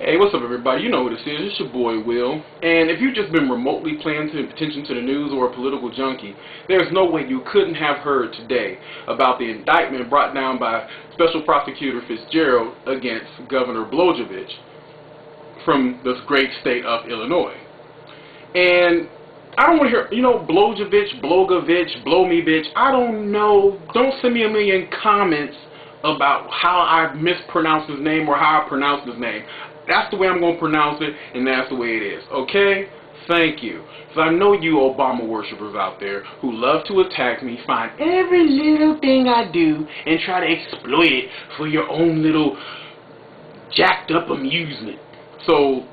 Hey, what's up everybody? You know who this is. It's your boy Will. And if you've just been remotely paying attention to the news or a political junkie, there's no way you couldn't have heard today about the indictment brought down by Special Prosecutor Fitzgerald against Governor Blagojevich from this great state of Illinois. And I don't want to hear, Blagojevich, blow me bitch. I don't know. Don't send me a million comments about how I mispronounced his name or how I pronounced his name. That's the way I'm going to pronounce it, and that's the way it is. Okay? Thank you. So I know you Obama worshippers out there who love to attack me, find every little thing I do, and try to exploit it for your own little jacked up amusement. So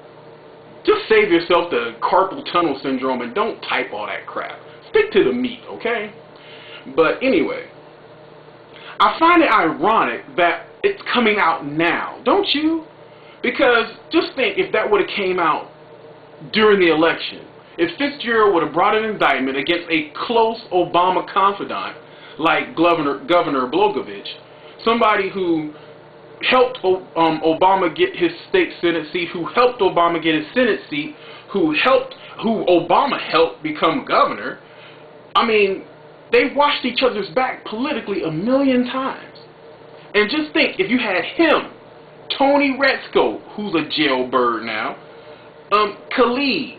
just save yourself the carpal tunnel syndrome and don't type all that crap. Stick to the meat, okay? But anyway, I find it ironic that it's coming out now, don't you? Because just think if that would have came out during the election. If Fitzgerald would have brought an indictment against a close Obama confidant like Governor Blagojevich, somebody who helped Obama get his state Senate seat, who helped Obama get his Senate seat, who Obama helped become governor. I mean, they washed each other's back politically a million times. And just think if you had him, Tony Retzko, who's a jailbird now, Khalid,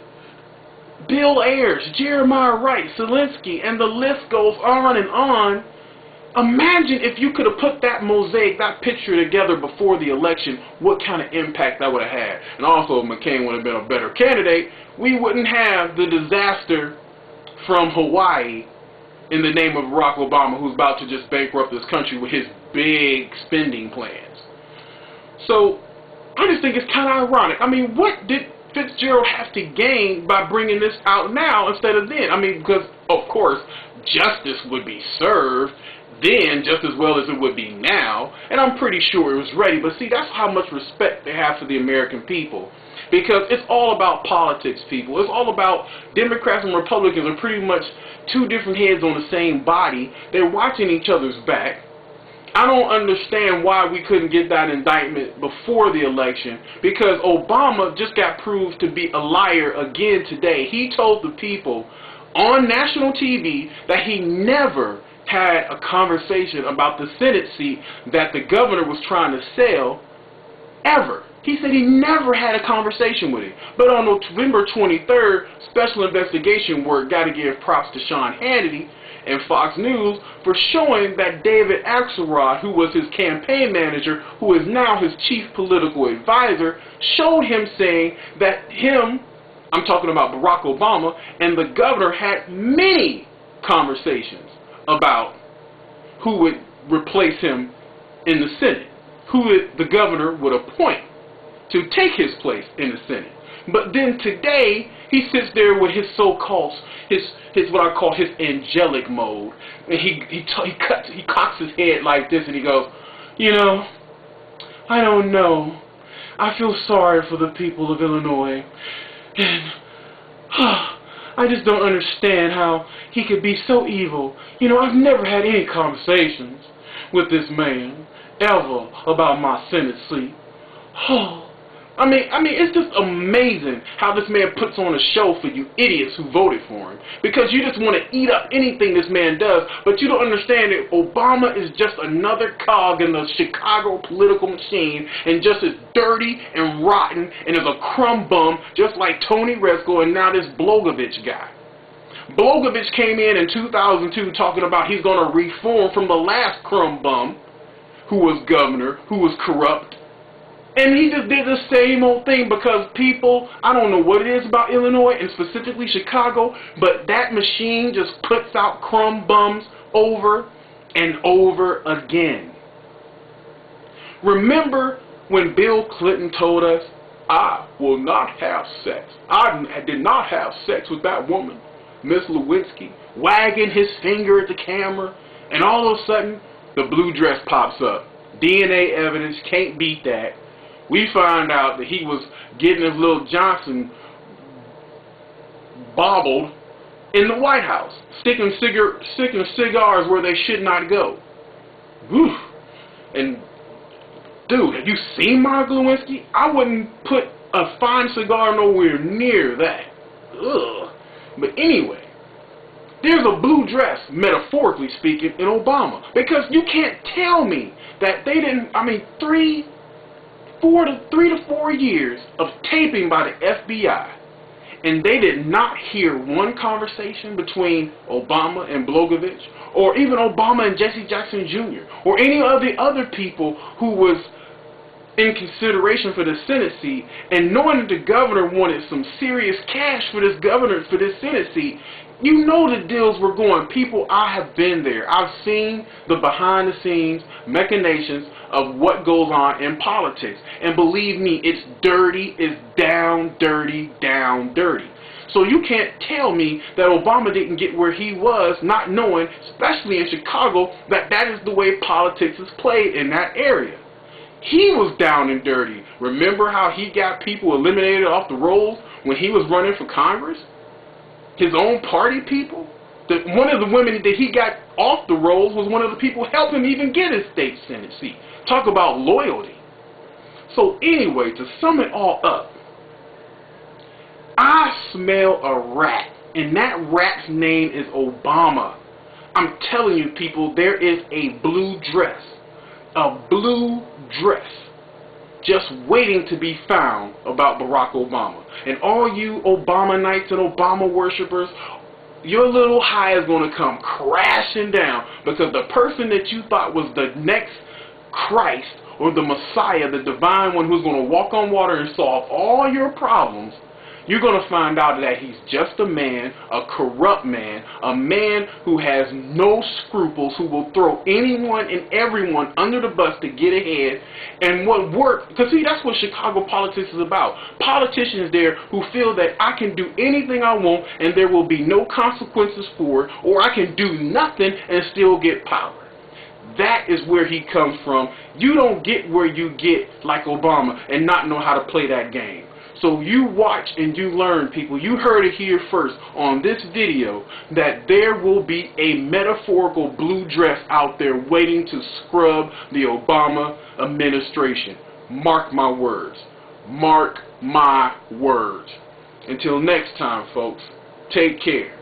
Bill Ayers, Jeremiah Wright, Zelensky, and the list goes on and on. Imagine if you could have put that mosaic, that picture together before the election, what kind of impact that would have had. And also, if McCain would have been a better candidate, we wouldn't have the disaster from Hawaii in the name of Barack Obama, who's about to just bankrupt this country with his big spending plans. So, I just think it's kind of ironic. I mean, what did Fitzgerald have to gain by bringing this out now instead of then? I mean, because, of course, justice would be served then just as well as it would be now, and I'm pretty sure it was ready. But see, that's how much respect they have for the American people. Because it's all about politics, people. It's all about Democrats and Republicans are pretty much two different heads on the same body. They're watching each other's back. I don't understand why we couldn't get that indictment before the election, because Obama just got proved to be a liar again today. He told the people on national TV that he never had a conversation about the Senate seat that the governor was trying to sell, ever. He said he never had a conversation with him. But on November 23rd, special investigation work, got to give props to Sean Hannity and Fox News for showing that David Axelrod, who was his campaign manager, who is now his chief political advisor, showed him saying that I'm talking about Barack Obama, and the governor had many conversations about who would replace him in the Senate, who the governor would appoint to take his place in the Senate. But then today, he sits there with his so-called, his what I call his angelic mode, and he cocks his head like this, and he goes, you know, I don't know. I feel sorry for the people of Illinois, and I just don't understand how he could be so evil. You know, I've never had any conversations with this man ever about my Senate seat. Oh. I mean, it's just amazing how this man puts on a show for you idiots who voted for him. Because you just want to eat up anything this man does, but you don't understand that Obama is just another cog in the Chicago political machine, and just as dirty and rotten and is a crumb bum, just like Tony Retzko and now this Blagojevich guy. Blagojevich came in 2002 talking about he's going to reform from the last crumb bum who was governor, who was corrupt. And he just did the same old thing because people, I don't know what it is about Illinois and specifically Chicago, but that machine just puts out crumb bums over and over again. Remember when Bill Clinton told us, I will not have sex. I did not have sex with that woman, Miss Lewinsky, wagging his finger at the camera, and all of a sudden, the blue dress pops up. DNA evidence, can't beat that. We find out that he was getting his little Johnson bobbled in the White House, sticking cigars where they should not go. Whew. And Dude, have you seen Monica Lewinsky? I wouldn't put a fine cigar nowhere near that. Ugh. But anyway, there's a blue dress, metaphorically speaking, in Obama. Because you can't tell me that they didn't, 3 to 4 years of taping by the FBI, and they did not hear one conversation between Obama and Blagojevich, or even Obama and Jesse Jackson Jr., or any of the other people who was in consideration for the Senate seat, and knowing that the governor wanted some serious cash for this Senate seat, you know the deals were going. People, I have been there. I've seen the behind-the-scenes machinations of what goes on in politics. And believe me, it's dirty, it's down dirty, down dirty. So you can't tell me that Obama didn't get where he was, not knowing, especially in Chicago, that that is the way politics is played in that area. He was down and dirty. Remember how he got people eliminated off the rolls when he was running for Congress? His own party people? One of the women that he got off the rolls was one of the people who helped him even get his state Senate seat. Talk about loyalty. So anyway, to sum it all up, I smell a rat, and that rat's name is Obama. I'm telling you people, there is a blue dress just waiting to be found about Barack Obama. And all you Obama-nites and Obama worshippers, your little high is going to come crashing down, because the person that you thought was the next Christ or the Messiah, the divine one who's going to walk on water and solve all your problems, you're going to find out that he's just a man, a corrupt man, a man who has no scruples, who will throw anyone and everyone under the bus to get ahead. And what worked, because see, that's what Chicago politics is about. Politicians there who feel that I can do anything I want and there will be no consequences for it, or I can do nothing and still get power. That is where he comes from. You don't get where you get like Obama and not know how to play that game. So you watch and you learn, people. You heard it here first on this video that there will be a metaphorical blue dress out there waiting to scrub the Obama administration. Mark my words. Mark my words. Until next time, folks, take care.